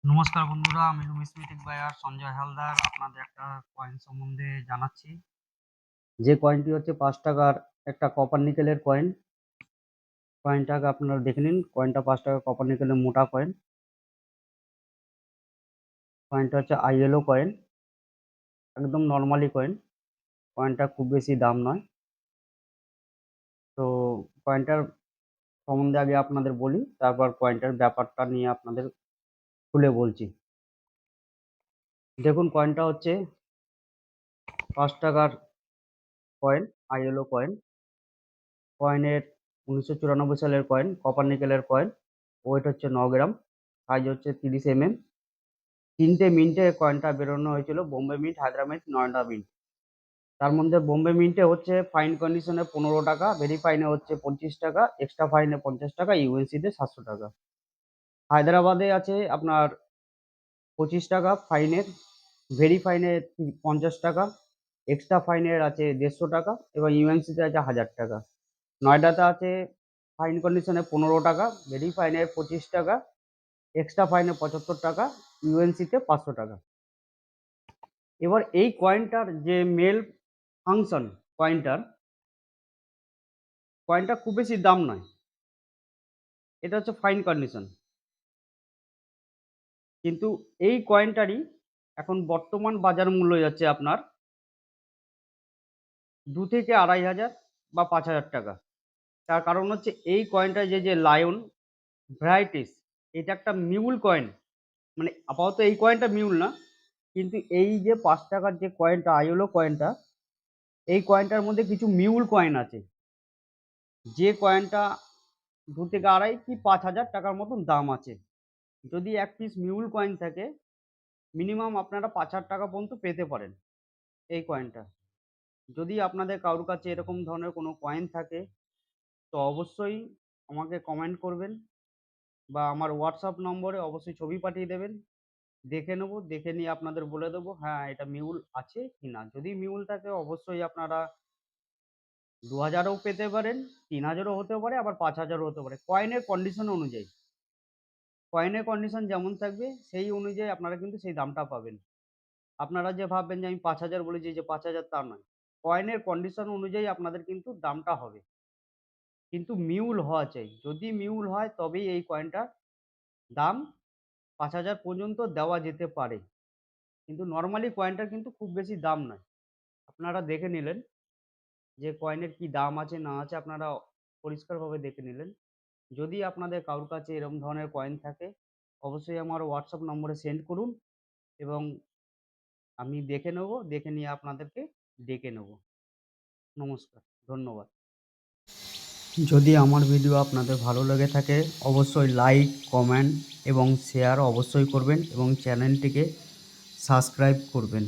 নমস্কার বন্ধুরা, আমি নুমিসমেটিক বায়ার সঞ্জয় হালদার আপনাদের একটা কয়েন সম্বন্ধে জানাচ্ছি। যে কয়েনটি হচ্ছে ৫ টাকার একটা কপার নিকেলের কয়েন। কয়েনটাকে আপনারা দেখে নিন। কয়েনটা ৫ টাকা কপার নিকেলের মোটা কয়েন। কয়েনটা হচ্ছে আইএলও কয়েন, একদম নরমালি কয়েন। কয়েনটা খুব বেশি দাম নয়। তো কয়েনটার সম্বন্ধে আগে আপনাদের বলি, তারপর কয়েনটার ব্যাপারটা নিয়ে আপনাদের খুলে বলছি। দেখুন, কয়েনটা হচ্ছে ৫ টাকার কয়েন, আইএলও কয়েন। কয়েনের ১৯৯৪ সালের কয়েন, কপার নিকেলের কয়েন। ওয়েট হচ্ছে ৯ গ্রাম, সাইজ হচ্ছে ৩০ mm। ৩টে মিন্টে কয়েনটা বেরোনো হয়েছিল, Bombay mint, Hyderabad mint, Noida mint. তার মধ্যে বোম্বে মিন্টে হচ্ছে ফাইন কন্ডিশনে ১৫ টাকা, ভেরি ফাইনে হচ্ছে ২৫ টাকা, এক্সট্রা ফাইনে ৫০ টাকা, ইউএনসিতে ৭০০ টাকা। হায়দ্রাবাদে আছে আপনার ২৫ টাকা ফাইনের, ভেরি ফাইনে ৫০ টাকা, এক্সট্রা ফাইনের আছে ১৫০ টাকা এবং ইউএনসিতে আছে ১০০০ টাকা। নয়ডাতে আছে ফাইন কন্ডিশনে ১৫ টাকা, ভেরি ফাইনে ২৫ টাকা, এক্সট্রা ফাইনে ৭৫ টাকা, ইউএনসিতে ৫০০ টাকা। এবার এই কয়েনটার যে মেল ফাংশন, কয়েনটা খুব বেশি দাম নয়। এটা হচ্ছে ফাইন কন্ডিশন। কিন্তু এই কয়েনটারই এখন বর্তমান বাজার মূল্য যাচ্ছে আপনার ২ থেকে ২,৫০০ বা ৫,০০০ টাকা। তার কারণ হচ্ছে এই কয়েনটা যে লায়ন ভ্যারাইটিস, এটা একটা মিউল কয়েন। মানে আপাতত এই কয়েনটা মিউল না, কিন্তু এই যে ৫ টাকার যে কয়েনটা, আইওলো কয়েনটা, এই কয়েনটার মধ্যে কিছু মিউল কয়েন আছে। যে কয়েনটা ২ থেকে ২.৫ কি ৫,০০০ টাকার মতন দাম আছে। যদি এক পিস মিউল কয়েন থাকে, মিনিমাম আপনারা ৫,০০০ টাকা পর্যন্ত পেতে পারেন এই কয়েনটা। যদি আপনাদের কারোর কাছে এরকম ধরনের কোনো কয়েন থাকে, তো অবশ্যই আমাকে কমেন্ট করবেন বা আমার হোয়াটসঅ্যাপ নম্বরে অবশ্যই ছবি পাঠিয়ে দেবেন। দেখে নেব, দেখে নিয়ে আপনাদের বলে দেবো হ্যাঁ, এটা মিউল আছে কি না। যদি মিউল থাকে অবশ্যই আপনারা ২,০০০ও পেতে পারেন, ৩,০০০ও হতে পারে, আবার ৫,০০০ও হতে পারে। কয়েনের কন্ডিশন অনুযায়ী। কয়েনের কন্ডিশন যেমন থাকবে সেই অনুযায়ী আপনারা কিন্তু সেই দামটা পাবেন। আপনারা যে ভাববেন যে আমি ৫,০০০ বলেছি যে ৫,০০০, তা নয়। কয়েনের কন্ডিশন অনুযায়ী আপনাদের কিন্তু দামটা হবে। কিন্তু মিউল হওয়া চাই। যদি মিউল হয় তবেই এই কয়েনটার দাম ৫,০০০ পর্যন্ত দেওয়া যেতে পারে। কিন্তু নরমালি কয়েনটার কিন্তু খুব বেশি দাম নয়। আপনারা দেখে নিলেন যে কয়েনের কি দাম আছে না আছে, আপনারা পরিষ্কারভাবে দেখে নিলেন। যদি আপনাদের কারোর কাছে এরকম ধরনের কয়েন থাকে, অবশ্যই আমার হোয়াটসঅ্যাপ নম্বরে সেন্ড করুন এবং আমি দেখে নেব, দেখে নিয়ে আপনাদেরকে ডেকে নেব। নমস্কার, ধন্যবাদ। যদি আমার ভিডিও আপনাদের ভালো লেগে থাকে অবশ্যই লাইক, কমেন্ট এবং শেয়ার অবশ্যই করবেন এবং চ্যানেলটিকে সাবস্ক্রাইব করবেন।